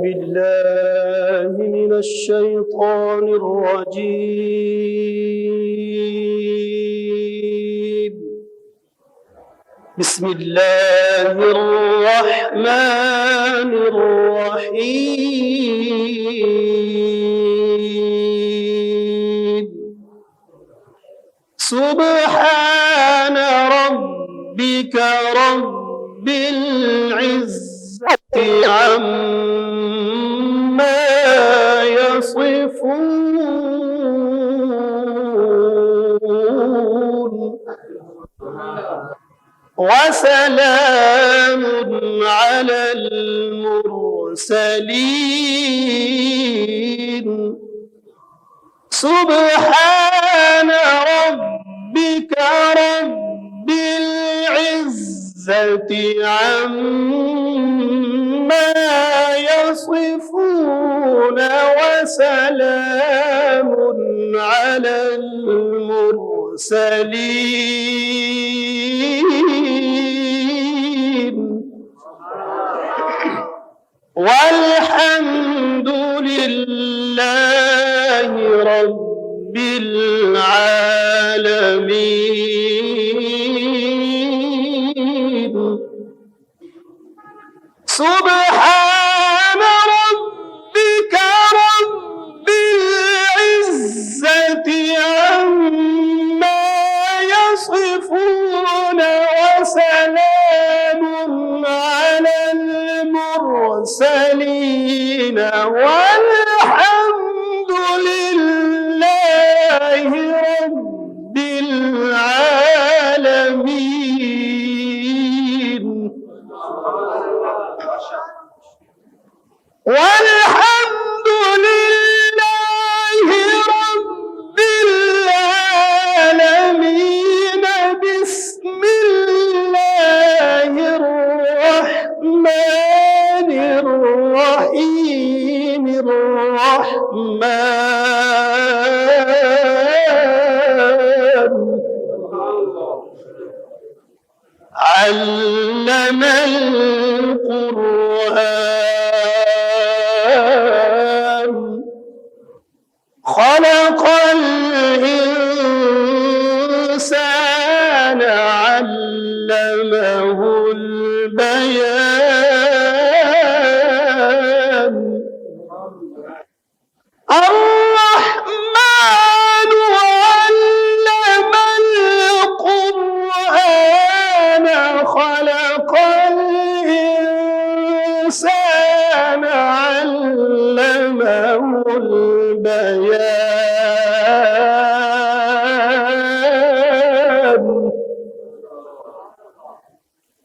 بالله من الشيطان الرجيم. بسم الله الرحمن الرحيم. سبحان ربك رب العزة عما يصفون وسلام على المرسلين. سبحان ربك رب العزة عما يصفون وسلام على المرسلين والحمد لله رب العالمين. سبحان ربك رب العزة عما يصفون وسلام على المرسلين والحمد لله رب العالمين. والحمد لله رب العالمين. بسم الله الرحمن الرحيم. علم القرآن خلق الإنسان علمه البيان. الرحمن علم القرآن خلق الإنسان علمه البيان.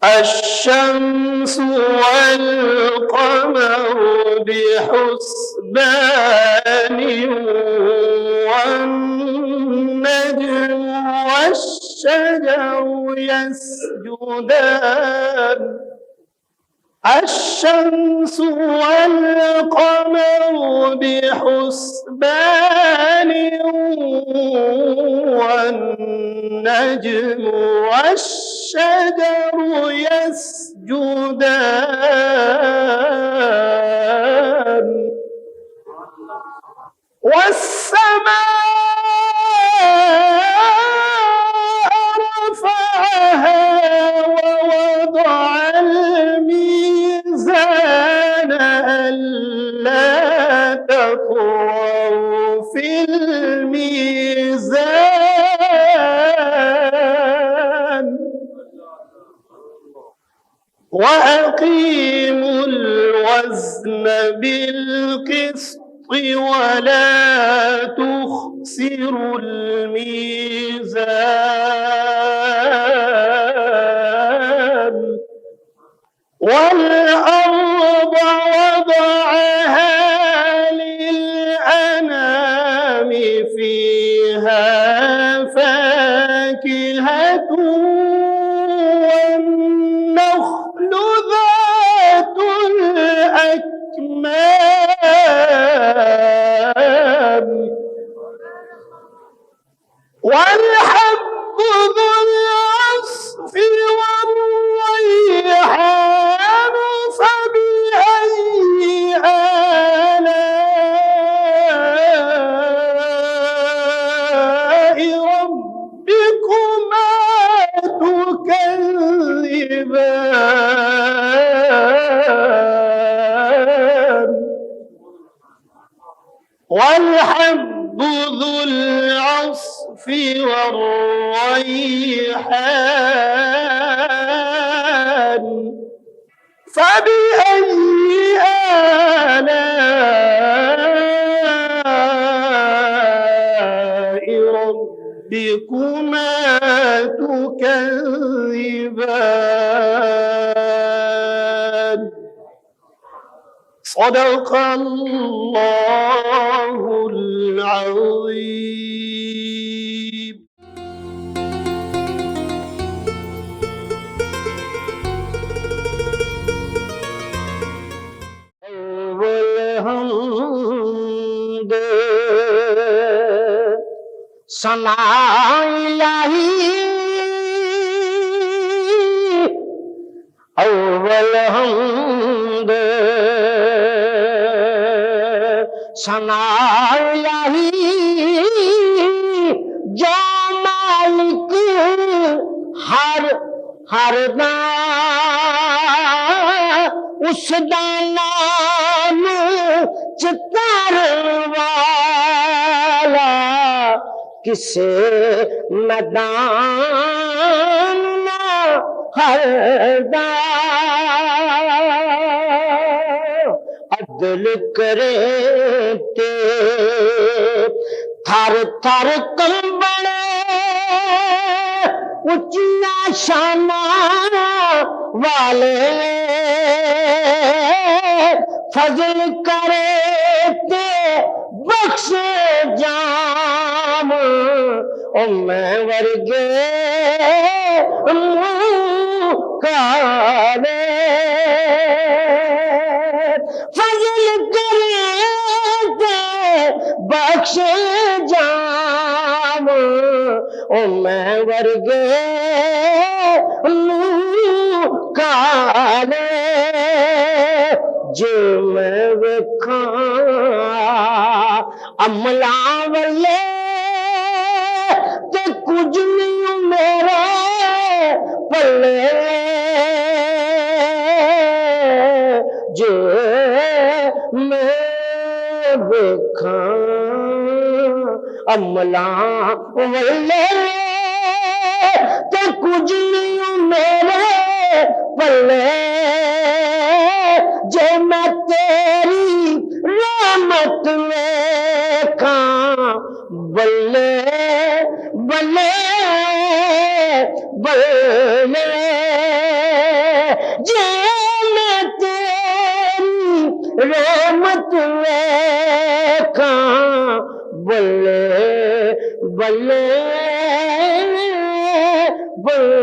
الشمس والقمر بحسبان والنجم والشجر يسجدان. الشمس والقمر بحسبان والنجم والشجر يسجدان. والسماء رفعها ووضع الميزان ألا تطغوا في الميزان وأقيموا الوزن بالقسط ولا تخسروا الميزان. والأرض وضعها للأنام فيها فاكهة والنخل ذات الأكمام والحب ذو العصف والريحان فبأي العصف والريحان فبأي آلاء ربكما تكذبان صدق الله العظيم. الحمد ثنا الہی اول حمد ثنا الہی جو مالک ہر اس دا نام چتر والا کسے میدان نہ ہر دا عدل کرے تے تھر تھر کمبڑے اچیا شاناں والے فضل کرے تے بخش جام او میں ورگے کالے فضل کرے تے بخش جام او میں ورگے کالے جو میں وکھاں عملاں والے تے کچھ نہیں میرے پلے جو میں وکھاں عملاں والے تے کچھ نہیں میرے پلے جے میں تیری رحمت ویکھاں بلے بلے بلے جے میں تیری رحمت ویکھاں بلے بلے بلے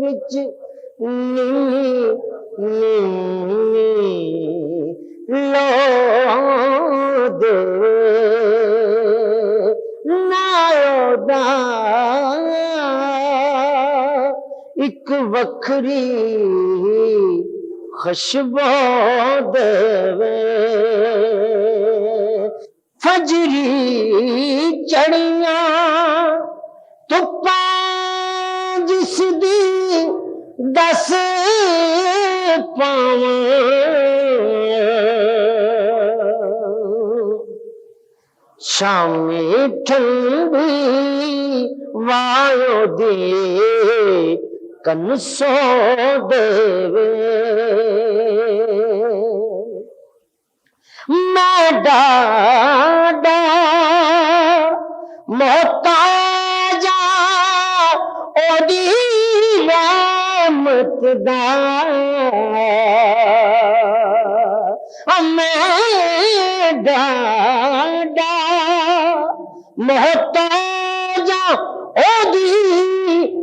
وچ لو دے نادا ایک وکھری خوشبو دے فجری چڑیاں تپاں جس دی دس پاواں شامی ٹھنڈی وایو دی کنسو دے میں ڈاڈا محتاج اودی رحمت دا میں ڈاڈا محتاج اودی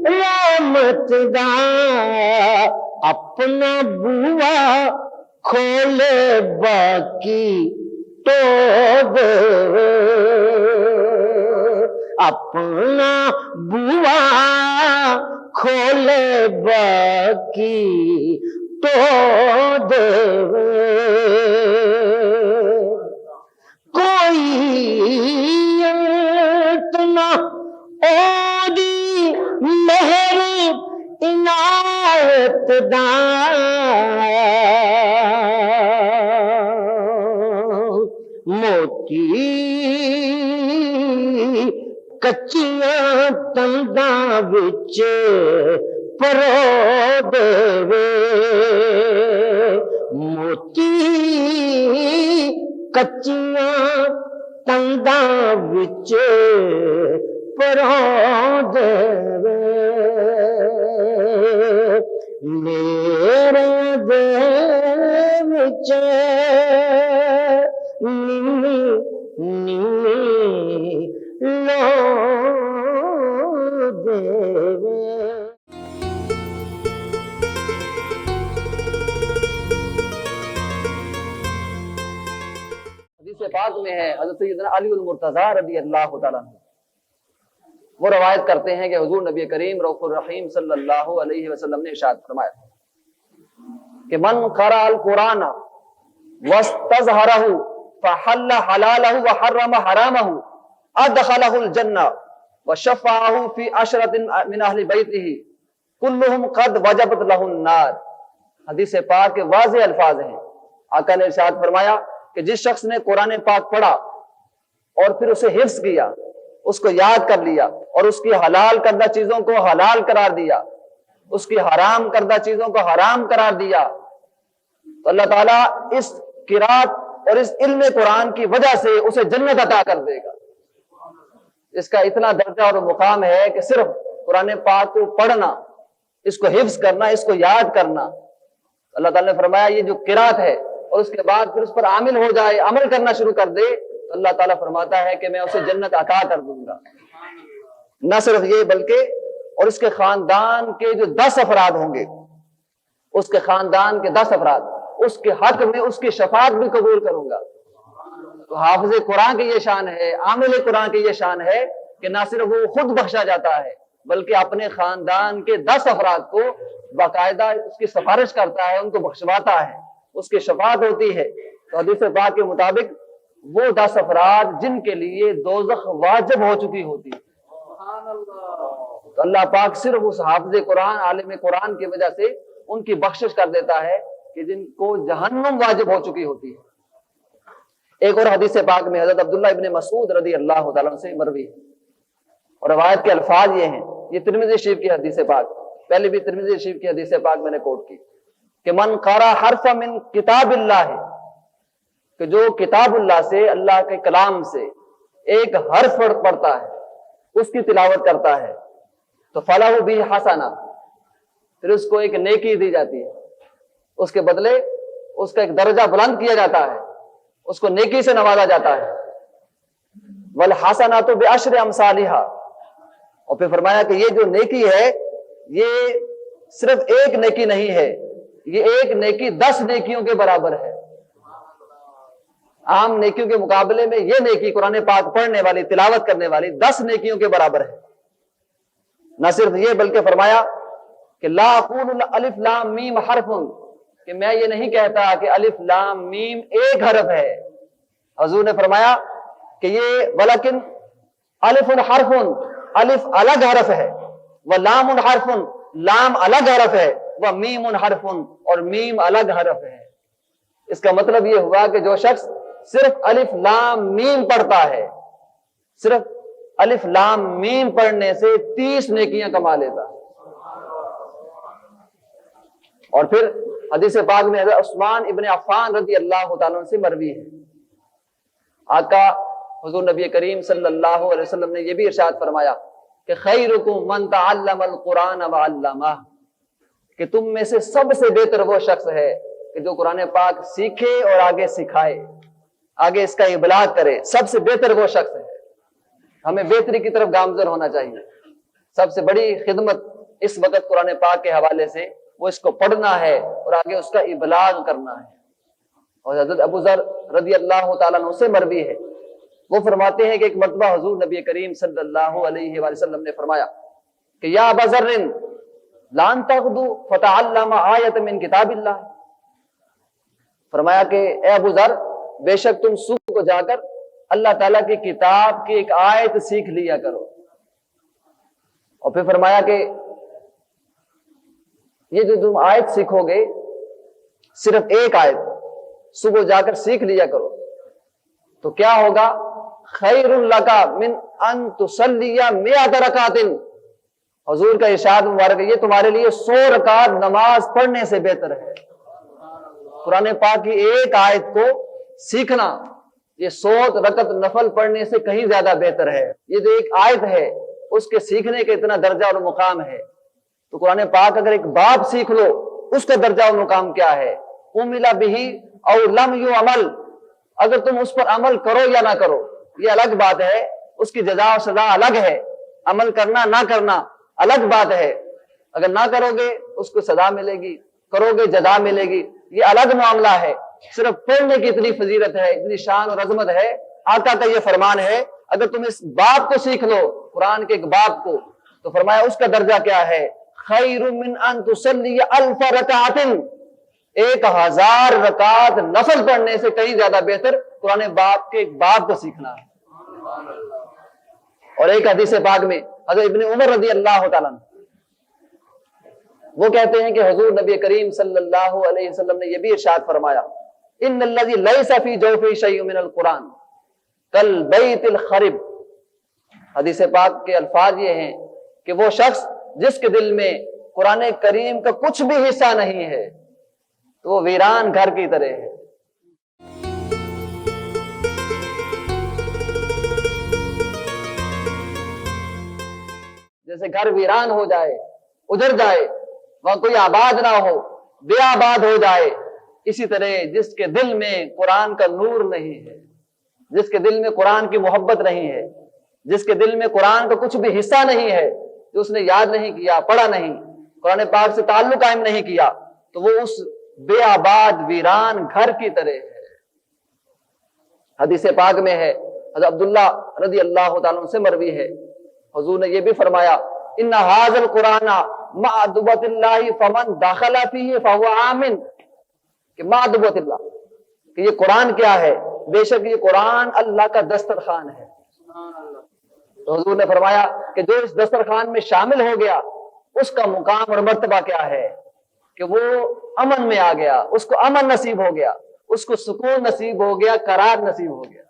رحمت دا اپنا بوا کھولے باقی تو دے اپنا بوا کھولے باقی تو دے کوئی اتنا اوری مہر عنایت دان موتی کچیاں تنداں وچ پرو دے موتی کچیاں تنداں وچ پرو دے میرے دے وچ نیمی نیمی لو دے حدیث پاک میں ہے حضرت سیدنا علی المرتضیٰ رضی اللہ تعالیٰ عنہ وہ روایت کرتے ہیں کہ حضور نبی کریم رؤوف الرحیم صلی اللہ علیہ وسلم نے ارشاد فرمایا کہ من قرأ القرآن واستظہرہ فحل حلالہ وحرم حرامہ ادخلہ الجنہ وشفعہ فی عشرۃ من اہل بیتہ کلہم قد وجبت لہ النار۔ حدیث پاک کے واضح الفاظ ہیں۔ آقا نے ارشاد فرمایا کہ جس شخص نے قرآن پاک پڑھا اور پھر اسے حفظ کیا، اس کو یاد کر لیا اور اس کی حلال کردہ چیزوں کو حلال قرار دیا، اس کی حرام کردہ چیزوں کو حرام قرار دیا، تو اللہ تعالیٰ اس قرات اور اس علم قرآن کی وجہ سے اسے جنت عطا کر دے گا۔ اس کا اتنا درجہ اور مقام ہے کہ صرف قرآن پاک کو پڑھنا، اس کو حفظ کرنا، اس کو یاد کرنا، اللہ تعالیٰ نے فرمایا یہ جو قرات ہے اور اس کے بعد پھر اس پر عامل ہو جائے، عمل کرنا شروع کر دے، تو اللہ تعالیٰ فرماتا ہے کہ میں اسے جنت عطا کر دوں گا۔ نہ صرف یہ بلکہ اور اس کے خاندان کے جو 10 افراد ہوں گے، اس کے خاندان کے 10 افراد، اس کے حق میں اس کی شفاعت بھی قبول کروں گا۔ تو حافظ قرآن کی یہ شان ہے، عامل قرآن کی یہ شان ہے کہ نہ صرف وہ خود بخشا جاتا ہے بلکہ اپنے خاندان کے 10 افراد کو باقاعدہ اس کی سفارش کرتا ہے، ان کو بخشواتا ہے، اس کی شفاعت ہوتی ہے۔ تو حدیث پاک کے مطابق وہ 10 افراد جن کے لیے دوزخ واجب ہو چکی ہوتی ہے، تو اللہ پاک صرف اس حافظ قرآن، عالم قرآن کی وجہ سے ان کی بخشش کر دیتا ہے کہ جن کو جہنم واجب ہو چکی ہوتی ہے۔ ایک اور حدیث پاک میں حضرت عبداللہ ابن مسعود رضی اللہ تعالیٰ عنہ سے مروی ہے اور روایت کے الفاظ یہ ہیں، یہ ترمذی شریف کی حدیث پاک، پہلے بھی ترمذی شریف کی حدیث پاک میں نے کوٹ کی کہ من قرأ حرف من کتاب اللہ، کہ جو کتاب اللہ سے، اللہ کے کلام سے ایک حرف پڑھتا ہے، اس کی تلاوت کرتا ہے، تو فلہ بھی حسنہ، پھر اس کو ایک نیکی دی جاتی ہے، اس کے بدلے اس کا ایک درجہ بلند کیا جاتا ہے، اس کو نیکی سے نوازا جاتا ہے۔ والحسنۃ بعشر امثالھا، اور پھر فرمایا کہ یہ جو نیکی ہے یہ صرف ایک نیکی نہیں ہے، یہ ایک نیکی 10 نیکیوں کے برابر ہے۔ عام نیکیوں کے مقابلے میں یہ نیکی قرآن پاک پڑھنے والی، تلاوت کرنے والی 10 نیکیوں کے برابر ہے۔ نہ صرف یہ بلکہ فرمایا کہ لا اقول الف لام میم حرف، کہ میں یہ نہیں کہتا کہ الف لام میم ایک حرف ہے۔ حضور نے فرمایا کہ یہ ولکن الف حرف، الف الگ حرف ہے، ولام حرف، لام الگ حرف ہے، ومیم حرف، اور میم الگ حرف ہے۔ اس کا مطلب یہ ہوا کہ جو شخص صرف الف لام میم پڑھتا ہے، صرف الف لام میم پڑھنے سے 30 نیکیاں کما لیتا ہے۔ اور پھر حدیث پاک میں حضرت عثمان ابن عفان رضی اللہ تعالیٰ عنہ سے مروی ہے، آقا حضور نبی کریم صلی اللہ علیہ وسلم نے یہ بھی ارشاد فرمایا کہ خیرکم من تعلم القرآن وعلمہ، کہ تم میں سے سب سے بہتر وہ شخص ہے کہ جو قرآن پاک سیکھے اور آگے سکھائے، آگے اس کا ابلاغ کرے، سب سے بہتر وہ شخص ہے۔ ہمیں بہتری کی طرف گامزن ہونا چاہیے۔ سب سے بڑی خدمت اس وقت قرآن پاک کے حوالے سے وہ اس کو پڑھنا ہے اور آگے اس کا ابلاغ کرنا ہے۔ اور حضرت ابو ذر رضی اللہ تعالیٰ عنہ سے مروی ہے، وہ فرماتے ہیں کہ ایک مرتبہ حضور نبی کریم صلی اللہ علیہ وآلہ وسلم نے فرمایا کہ یا ابا ذر لان تغدو فتعلم آیت من کتاب اللہ، فرمایا کہ اے ابو ذر بے شک تم صبح کو جا کر اللہ تعالیٰ کی کتاب کی ایک آیت سیکھ لیا کرو۔ اور پھر فرمایا کہ یہ جو تم آیت سیکھو گے، صرف ایک آیت صبح جا کر سیکھ لیا کرو، تو کیا ہوگا؟ خیر لک من ان تصلی 100 رکعت، حضور کا ارشاد مبارک ہے یہ تمہارے لیے 100 رکعت نماز پڑھنے سے بہتر ہے۔ قرآن پاک کی ایک آیت کو سیکھنا یہ 100 رکعت نفل پڑھنے سے کہیں زیادہ بہتر ہے۔ یہ جو ایک آیت ہے اس کے سیکھنے کے اتنا درجہ اور مقام ہے، تو قرآن پاک اگر ایک باب سیکھ لو اس کا درجہ اور مقام کیا ہے؟ عمل بہ او لم یعمل، اگر تم اس پر عمل کرو یا نہ کرو یہ الگ بات ہے، اس کی جزا و سزا الگ ہے، عمل کرنا نہ کرنا الگ بات ہے، اگر نہ کرو گے اس کو سزا ملے گی، کرو گے جزا ملے گی، یہ الگ معاملہ ہے۔ صرف پڑھنے کی اتنی فضیلت ہے، اتنی شان اور عظمت ہے، آقا کا یہ فرمان ہے اگر تم اس باب کو سیکھ لو، قرآن کے ایک باب کو، تو فرمایا اس کا درجہ کیا ہے؟ خیر من ان تصلی 1000 رکعت، 1000 رکعت نفل پڑھنے سے کہیں زیادہ بہتر قرآن باب کے ایک باب کو سیکھنا ہے۔ اور ایک حدیث پاک میں حضرت ابن عمر رضی اللہ تعالیٰ عنہ وہ کہتے ہیں کہ حضور نبی کریم صلی اللہ علیہ وسلم نے یہ بھی ارشاد فرمایا، ان الذی لیس فی جوفہ شیء من القرآن کالبیت الخرب، حدیث پاک کے الفاظ یہ ہیں کہ وہ شخص جس کے دل میں قرآن کریم کا کچھ بھی حصہ نہیں ہے تو وہ ویران گھر کی طرح ہے۔ جیسے گھر ویران ہو جائے، اجڑ جائے، وہاں کوئی آباد نہ ہو، بے آباد ہو جائے، اسی طرح جس کے دل میں قرآن کا نور نہیں ہے، جس کے دل میں قرآن کی محبت نہیں ہے، جس کے دل میں قرآن کا کچھ بھی حصہ نہیں ہے، جو اس نے یاد نہیں کیا، پڑھا نہیں، قرآن پاک سے تعلق قائم نہیں کیا، تو وہ اس بے آباد ویران گھر کی طرح ہے۔ حدیث پاک میں ہے، حضرت عبداللہ رضی اللہ تعالیٰ عنہ سے مروی ہے، حضور نے یہ بھی فرمایا، ان ھذا القرآن معدبۃ اللہ فمن دخل فیہ فہو آمن، کہ معدبۃ اللہ، کہ یہ قرآن کیا ہے؟ بے شک یہ قرآن اللہ کا دسترخوان ہے۔ تو حضور نے فرمایا کہ جو اس دسترخوان میں شامل ہو گیا اس کا مقام اور مرتبہ کیا ہے؟ کہ وہ امن میں آ گیا، اس کو امن نصیب ہو گیا، اس کو سکون نصیب ہو گیا، قرار نصیب ہو گیا۔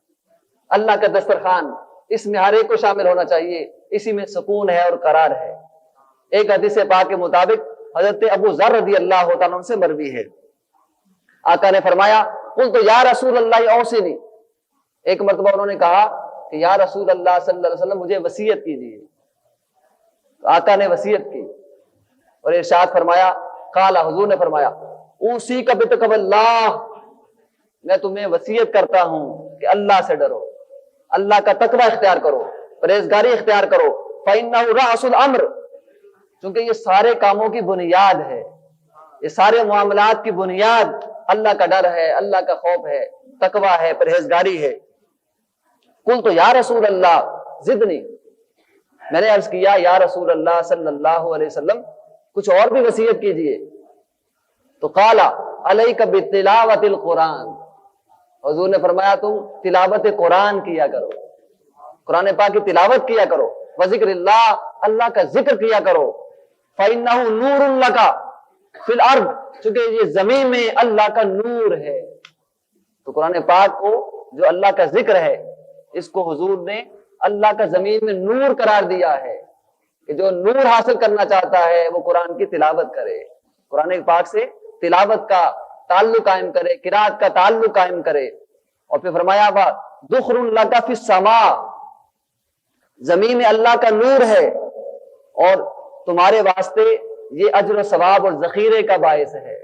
اللہ کا دسترخوان، اس میں ہر ایک کو شامل ہونا چاہیے، اسی میں سکون ہے اور قرار ہے۔ ایک حدیث پاک کے مطابق حضرت ابو ذر رضی اللہ تعالیٰ عنہ سے مروی ہے، آقا نے فرمایا قلت یا رسول اللہ اوصنی، ایک مرتبہ انہوں نے کہا کہ یا رسول اللہ صلی اللہ علیہ وسلم مجھے وصیت کیجیے، آقا نے وصیت کی اور ارشاد فرمایا، قال، حضور نے فرمایا، اوصیک بتقوی اللہ، میں تمہیں وصیت کرتا ہوں کہ اللہ سے ڈرو، اللہ کا تقوی اختیار کرو، پرہیزگاری اختیار کرو، فإنہ رأس الامر، چونکہ یہ سارے کاموں کی بنیاد ہے، یہ سارے معاملات کی بنیاد اللہ کا ڈر ہے، اللہ کا خوف ہے، تقوی ہے، پرہیزگاری ہے۔ قلت یا رسول اللہ زدنی، میں نے عرض کیا یا رسول اللہ صلی اللہ علیہ وسلم کچھ اور بھی وصیت کیجئے، تو قال علیک بتلاوت القرآن، حضور نے فرمایا تم تلاوت قرآن کیا کرو، قرآن پاک کی تلاوت کیا کرو، وذکر اللہ، اللہ کا ذکر کیا کرو، فإنہ نور لک فی الارض، چونکہ یہ زمین میں اللہ کا نور ہے۔ تو قرآن پاک کو جو اللہ کا ذکر ہے اس کو حضور نے اللہ کا زمین میں نور قرار دیا ہے، کہ جو نور حاصل کرنا چاہتا ہے وہ قرآن کی تلاوت کرے، قرآن پاک سے تلاوت کا تعلق قائم کرے، قرات کا تعلق قائم کرے۔ اور پھر فرمایا دخر لک فی السماء، زمین میں اللہ کا نور ہے اور تمہارے واسطے یہ اجر و ثواب اور ذخیرے کا باعث ہے۔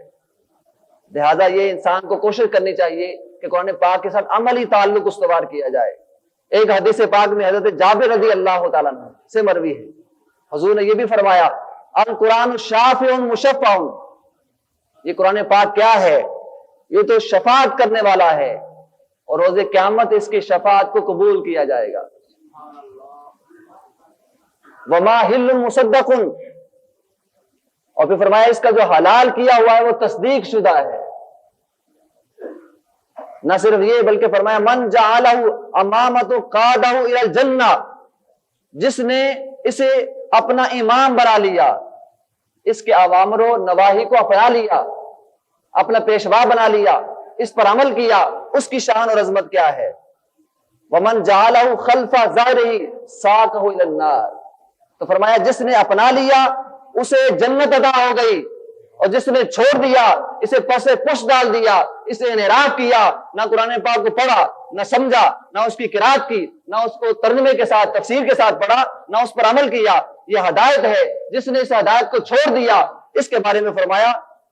لہذا یہ انسان کو کوشش کرنی چاہیے کہ قرآن پاک کے ساتھ عملی تعلق استوار کیا جائے۔ ایک حدیث پاک میں حضرت جابر رضی اللہ تعالیٰ عنہ سے مروی ہے، حضور نے یہ بھی فرمایا، القرآن شافع مشفع، یہ قرآن پاک کیا ہے؟ یہ تو شفاعت کرنے والا ہے اور روز قیامت اس کی شفاعت کو قبول کیا جائے گا۔ وما حل مصدق، اور پھر فرمایا اس کا جو حلال کیا ہوا ہے وہ تصدیق شدہ ہے۔ نہ صرف یہ بلکہ فرمایا من جعلہ امامۃ قادہ الی الجنہ، جس نے اسے اپنا امام بنا لیا، اس کے اوامر و نواہی کو اپنا لیا، اپنا پیشوا بنا لیا، اس پر عمل کیا، اس کی شان اور عظمت کیا ہے۔ ومن جعلہ خلف ظہرہ ساقہ الی النار، تو فرمایا جس نے اپنا لیا اسے جنت عطا ہو گئی، اور جس نے چھوڑ دیا اسے پس پش ڈال دیا، اسے انحراف کیا، نہ قرآن پاک کو پڑھا، نہ سمجھا، نہ اس کی قرات کی، نہ اس کو ترجمے کے ساتھ تفسیر کے ساتھ پڑھا، نہ اس پر عمل کیا، یہ ہدایت ہے۔ جس نے اس ہدایت کو چھوڑ دیا اس کے بارے میں فرمایا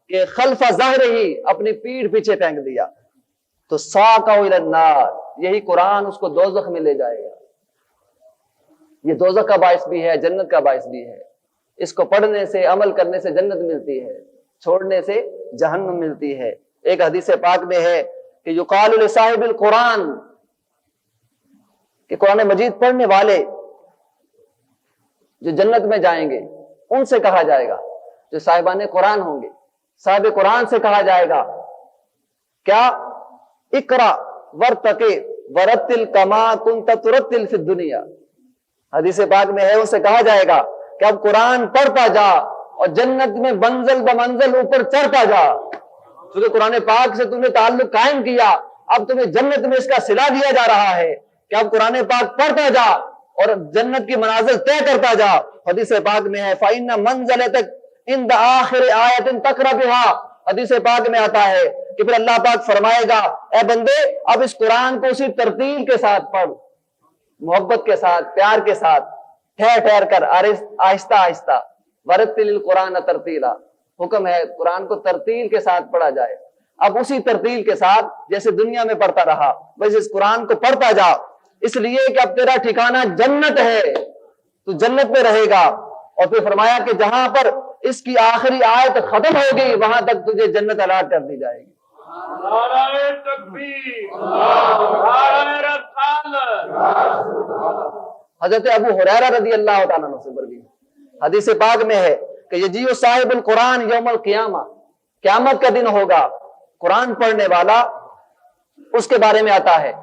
کہ خلف ظہرہ ہی، اپنی پیٹھ پیچھے پھینک دیا، تو ساقہ الی النار، یہی قرآن اس کو دوزخ میں لے جائے گا۔ یہ دوزخ کا باعث بھی ہے، جنت کا باعث بھی ہے۔ اس کو پڑھنے سے، عمل کرنے سے جنت ملتی ہے، چھوڑنے سے جہنم ملتی ہے۔ ایک حدیث پاک میں ہے کہ یقال لصاحب القرآن، کہ قرآن مجید پڑھنے والے جو جنت میں جائیں گے ان سے کہا جائے گا، جو صاحبان قرآن ہوں گے، صاحب قرآن سے کہا جائے گا کیا؟ اقرا ورتقی ورتل کما کنت ترتل فی الدنیا۔ حدیث پاک میں ہے، ان سے کہا جائے گا کہ اب قرآن پڑھتا جا اور جنت میں منزل بمنزل اوپر چڑھتا جا، کیونکہ قرآن پاک سے تم نے تعلق قائم کیا، اب تمہیں جنت میں اس کا صلہ دیا جا رہا ہے کہ اب قرآن پاک پڑھتا جا اور جنت کی منازل طے کرتا جا۔ حدیث پاک میں ہے فَإِنَّ مَنزَلَتَكَ عِنْدَ آخِرِ آیَةٍ تَقْرَأُ بِهَا، حدیث پاک میں آتا ہے کہ پھر اللہ پاک فرمائے گا اے بندے اب اس قرآن کو اسی ترتیل کے ساتھ پڑھ، محبت کے ساتھ، پیار کے ساتھ، ٹھہر ٹھہر کر، آہستہ آہستہ، ورتل القرآن ترتیلا، حکم ہے قرآن کو ترتیل کے ساتھ پڑھا جائے۔ اب اسی ترتیل کے ساتھ جیسے دنیا میں پڑھتا رہا ویسے اس قرآن کو پڑھتا جا، اس لیے کہ اب تیرا ٹھکانہ جنت ہے، تو جنت میں رہے گا۔ اور پھر فرمایا کہ جہاں پر اس کی آخری آیت ختم ہوگی وہاں تک تجھے جنت الاٹ کر دی جائے گی۔ نعرہ تکبیر، نعرہ رسالت۔ حضرت ابو ہریرہ رضی اللہ تعالیٰ عنہ سے مروی حدیث پاک میں ہے کہ یجیء صاحب القرآن یوم القیامہ، قیامت کا دن ہوگا، قرآن پڑھنے والا، اس کے بارے میں آتا ہے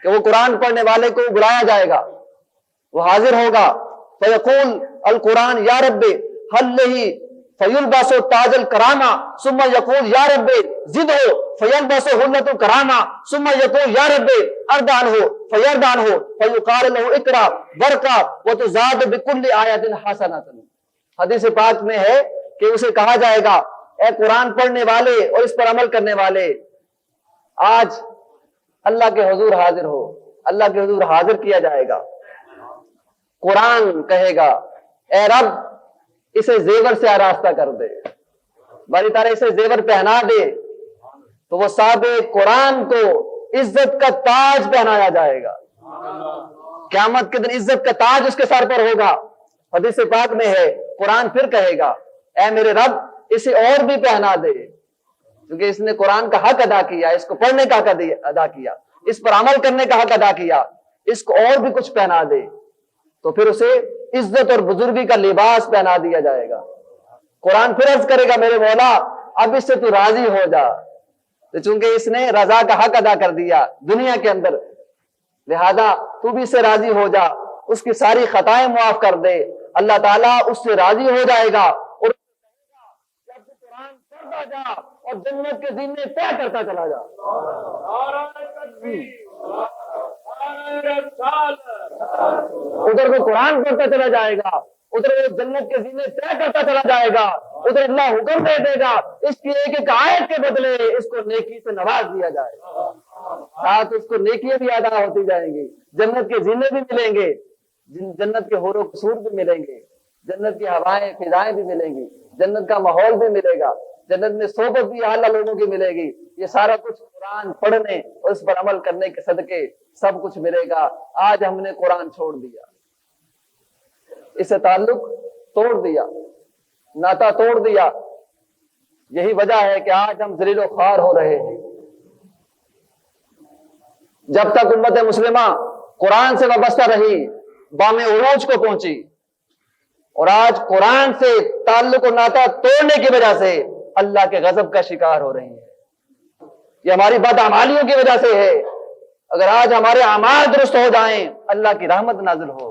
کہ وہ قرآن پڑھنے والے کو بلایا جائے گا، وہ حاضر ہوگا، فیقول القرآن یا رب حل لہی فیلبس تاج الکرامہ ثم یقول یا رب زد ہو فیلبس حلت الکرامہ ثم یقول یا رب اردان ہو فیردان ہو فیقال له اقرا ورقا وتزاد بکل آیت حسنۃ۔ حدیث پاک میں ہے کہ اسے کہا جائے گا اے قرآن پڑھنے والے اور اس پر عمل کرنے والے، آج اللہ کے حضور حاضر ہو، اللہ کے حضور حاضر کیا جائے گا۔ قرآن کہے گا اے رب اسے زیور سے آراستہ کر دے، باری تعالیٰ اسے زیور پہنا دے، تو وہ صاحب قرآن کو عزت کا تاج پہنایا جائے گا۔ قیامت کے دن عزت کا تاج اس کے سر پر ہوگا۔ حدیث پاک میں ہے قرآن پھر کہے گا اے میرے رب اسے اور بھی پہنا دے، کیونکہ اس نے قرآن کا حق ادا کیا، اس کو پڑھنے کا حق ادا کیا، اس پر عمل کرنے کا حق ادا کیا، اس کو اور بھی کچھ پہنا دے، تو پھر اسے عزت اور بزرگی کا لباس پہنا دیا جائے گا۔ قرآن پھر عرض کرے گا میرے مولا اب اس سے تو راضی ہو جا، تو چونکہ اس نے رضا کا حق ادا کر دیا دنیا کے اندر، لہذا تو بھی اس سے راضی ہو جا، اس کی ساری خطائیں معاف کر دے۔ اللہ تعالیٰ اس سے راضی ہو جائے گا اور قرآن پڑھتا جا اور جنت کے زینے طے کرتا چلا جا۔ نعرہ تکبیر، نعرہ رسالت۔ ادھر وہ قرآن پڑھتا چلا جائے گا، ادھر وہ جنت کے زینے طے کرتا چلا جائے گا، ادھر اللہ حکم دے دے گا اس کی ایک ایک آیت کے بدلے اس کو نیکی سے نواز دیا جائے گا، ساتھ اس کو نیکیاں بھی ادا ہوتی جائیں گی، جنت کے زینے بھی ملیں گے، جنت کے حور و قصور بھی ملیں گے، جنت کی ہوائیں فضائیں بھی ملیں گی، جنت کا ماحول بھی ملے گا، جنت میں صحبت بھی اعلیٰ لوگوں کی ملے گی۔ یہ سارا کچھ قرآن پڑھنے اور اس پر عمل کرنے کے صدقے سب کچھ ملے گا۔ آج ہم نے قرآن چھوڑ دیا، اس سے تعلق توڑ دیا، ناتا توڑ دیا، یہی وجہ ہے کہ آج ہم ذلیل و خوار ہو رہے ہیں۔ جب تک امت مسلمہ قرآن سے وابستہ رہی بام عروج کو پہنچی، اور آج قرآن سے تعلق و ناتا توڑنے کی وجہ سے اللہ کے غضب کا شکار ہو رہی ہے۔ یہ ہماری بدعمالیوں کی وجہ سے ہے۔ اگر آج ہمارے اعمال درست ہو جائیں اللہ کی رحمت نازل ہو،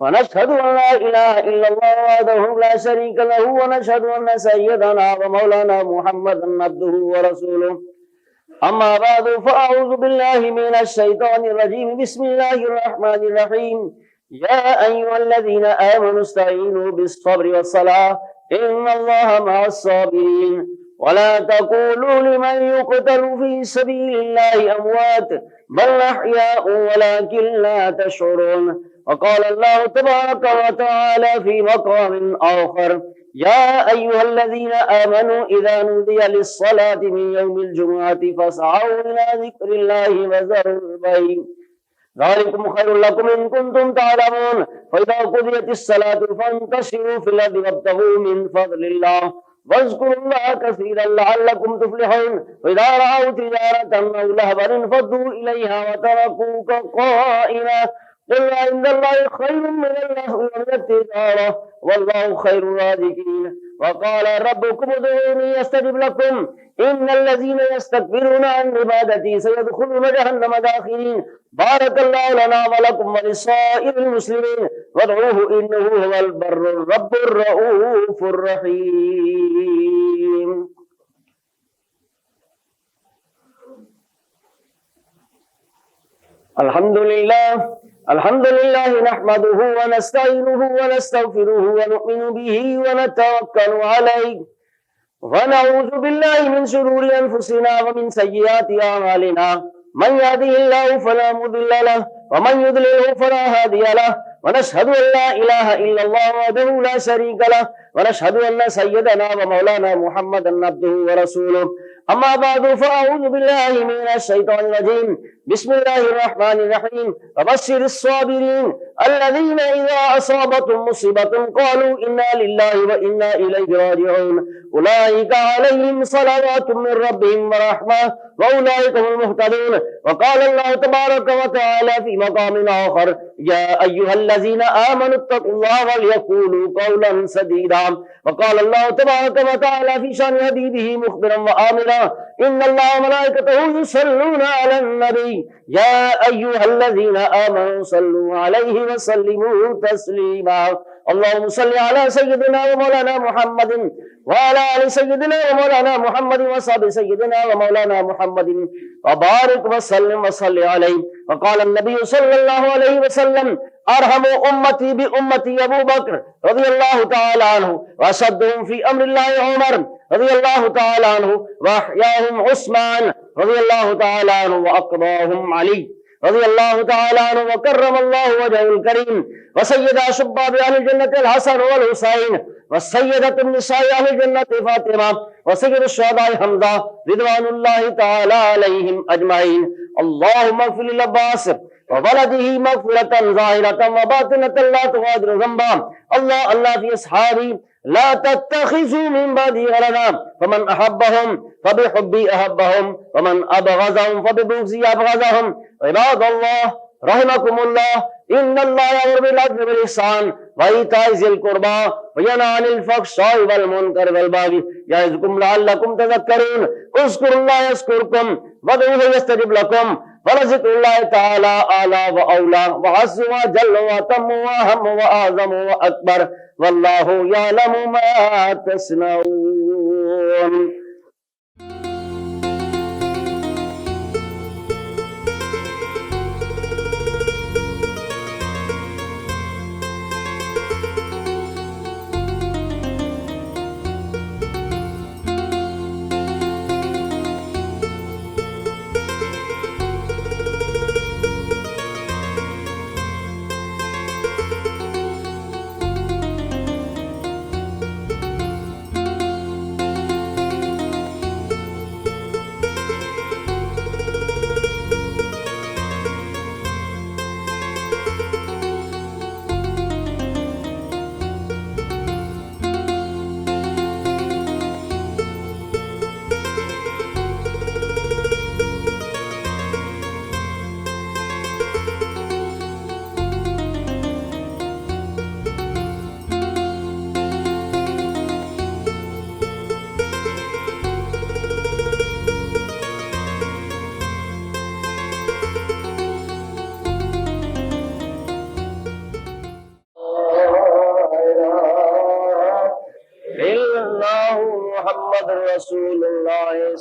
ونشهد أن لا إله إلا الله وحده لا شريك له ونشهد أن سيدنا ومولانا محمدا عبده ورسوله أما بعد فأعوذ بالله من الشيطان الرجيم بسم الله الرحمن الرحيم يا أيها الذين آمنوا استعينوا بالصبر والصلاة إن الله مع الصابرين ولا تقولوا لمن يقتل في سبيل الله أموات بل أحياء ولكن لا تشعرون وقال الله تبارك وتعالى في مقام آخر يا أيها الذين آمنوا إذا نودي للصلاة من يوم الجمعة فاسعوا إلى ذكر الله وذروا البيع ذلكم خير لكم إن كنتم تعلمون فإذا قضيت الصلاة فانتشروا في الأرض وابتغوا من فضل الله واذكروا الله كثيرا لعلكم تفلحون وإذا رأوا تجارة أو لهوا انفضوا إليها وتركوك قائما قل عند الله خير من اللهو ومن التجارة والله خير الرازقين وقال ربكم ادعوني استجب لكم إن الذين يستكبرون عن عبادتي سيدخلون جهنم داخرين بارك الله لنا ولكم ولسائر المسلمين وادعوه إنه هو البر الرب الرؤوف الرحيم الحمد لله نحمده ونستعينه ونستغفره ونؤمن به ونتوكل عليه ونعوذ بالله من شرور أنفسنا ومن سيئات أعمالنا من يهده الله فلا مضل له ومن يضلله فلا هادي له ونشهد أن لا إله إلا الله وحده لا شريك له ونشهد أن سيدنا ومولانا محمدا عبده ورسوله أما بعد فأعوذ بالله من الشيطان الرجيم بسم الله الرحمن الرحيم وبشر الصابرين الذين إذا أصابتهم مصيبة قالوا إنا لله وإنا إليه راجعون أولئك عليهم صلوات من ربهم ورحمة وأولئك هم المهتدون وقال الله تبارك وتعالى في مقام آخر يا أيها الذين آمنوا اتقوا الله وليقولوا قولا سديدا وقال الله تبارك وتعالى في شأن حبيبه مخبرا وآمرا إن الله وملائكته يصلون على النبي يا أيها الذين آمنوا صلوا عليه وسلموا تسليما اللهم صل على سيدنا ومولانا محمد وعلى آل سيدنا ومولانا محمد وصحبه سيدنا ومولانا محمد وبارك وسلم وصل عليه وقال النبي صلى الله عليه وسلم أرحم أمتي بأمتي أبو بكر رضي الله تعالى عنه وأشدهم في أمر الله عمر رضي الله تعالى عنه وأحياهم عثمان رضي الله تعالى عنه وأقضاهم علي رضي الله تعالى عنه وكرم الله وجهه الكريم وسيد شباب أهل الجنة الحسن والحسين والسيدة النساء أهل الجنة فاطمة وسيد الشهداء حمزة رضوان الله تعالى عليهم أجمعين اللهم اغفر للعباس وولده مغفرة ظاهرة وباطنة لا تغادر ذنبا الله في أصحابي لا تتخذوا من بعدي غرضا فمن أحبهم فبحبي أحبهم ومن أبغضهم فببغضي أبغضهم عباد الله رحمكم الله إن الله يأمر بالعدل والإحسان وإيتاء ذي القربى وينهى عن الفحشاء والمنكر والبغي يعظكم لعلكم تذكرون اذكروا الله يذكركم وادعوه يستجب لكم ولذكر الله تعالى أعلى وأولى وعز وجل وأتم وأهم وأعظم وأكبر والله يعلم ما تصنعون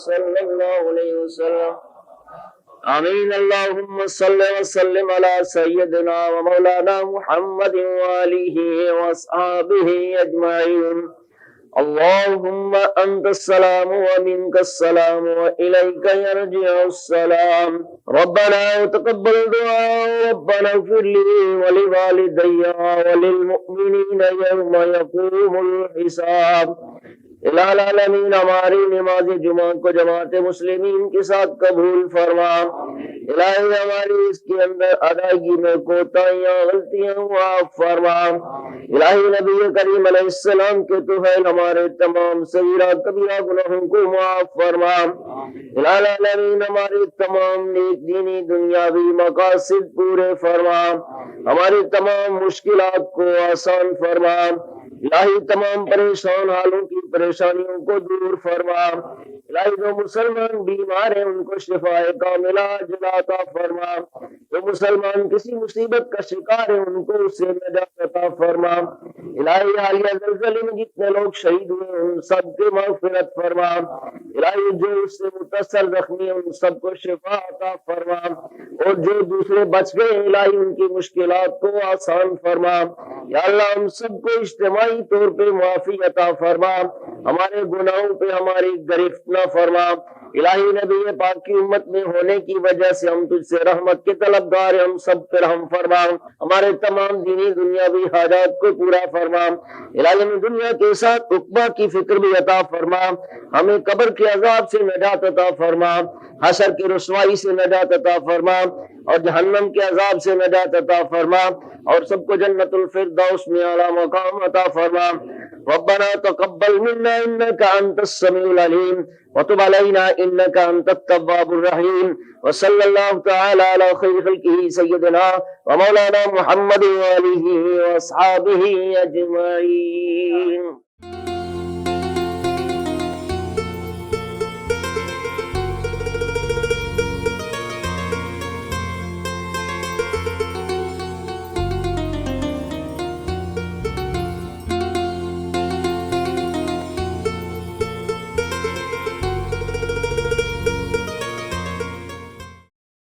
صلی اللہ علیہ وسلم. آمین. اللهم صل وسلم على سيدنا ومولانا محمد وآله وأصحابه أجمعين. اللهم أنت السلام ومنك السلام وإليك يرجع السلام. ربنا تقبل دعاء. ربنا اغفر لي ولوالدي وللمؤمنين يوم يقوم الحساب. الہ العالمین ہماری نماز جمعہ کو جماعت مسلمین کے ساتھ قبول فرما. الہی ہماری اس کے اندر ادائیگی میں کوتاہیاں غلطیاں معاف فرما. الہی نبی کریم علیہ السلام کے طفیل ہمارے تمام صغیرہ کبیرہ گناہوں کو معاف فرما. الہ العالمین ہماری تمام نیک دینی دنیاوی مقاصد پورے فرما. ہماری تمام مشکلات کو آسان فرما. الہی تمام پریشان حالوں کی پریشانیوں کو دور فرما. الہی جو مسلمان بیمار ہیں ان کو شفاء کاملہ عاجلہ فرما. جو مسلمان کسی مصیبت کا شکار ہیں ان کو اس سے نجات عطا فرما. الہی حالیہ زلزلے میں جتنے لوگ شہید ہوئے ان سب کی مغفرت فرما. الہی جو اس سے متاثر زخمی ہیں ان سب کو شفاء عطا فرما. اور جو دوسرے بچ گئے الہی ان کی مشکلات کو آسان فرما. یا اللہ ہم سب کو اجتماعی طور پہ معافی عطا فرما. ہمارے گناہوں پہ ہماری گرفت نہ فرما. الہی نبی پاک کی امت میں ہونے کی وجہ سے ہم تجھ سے رحمت کے طلبگار ہیں. ہم سب پہ رحم فرما. ہمارے تمام دینی دنیاوی حاجات کو پورا فرما. الہی ہمیں دنیا کے ساتھ عقبہ کی فکر بھی عطا فرما. ہمیں قبر کے عذاب سے نجات عطا فرما. حشر کی رسوائی سے نجات عطا فرما. اور جہنم کے عذاب سے نجات عطا فرما. اور سب کو جنت الفردوس میں اعلیٰ مقام عطا فرما. ربنا تقبل منا انك انت السميع العليم وتب علينا انك انت التواب الرحيم. وصلى الله تعالى على خير خلقه سيدنا ومولانا محمد وآله واصحابه اجمعين.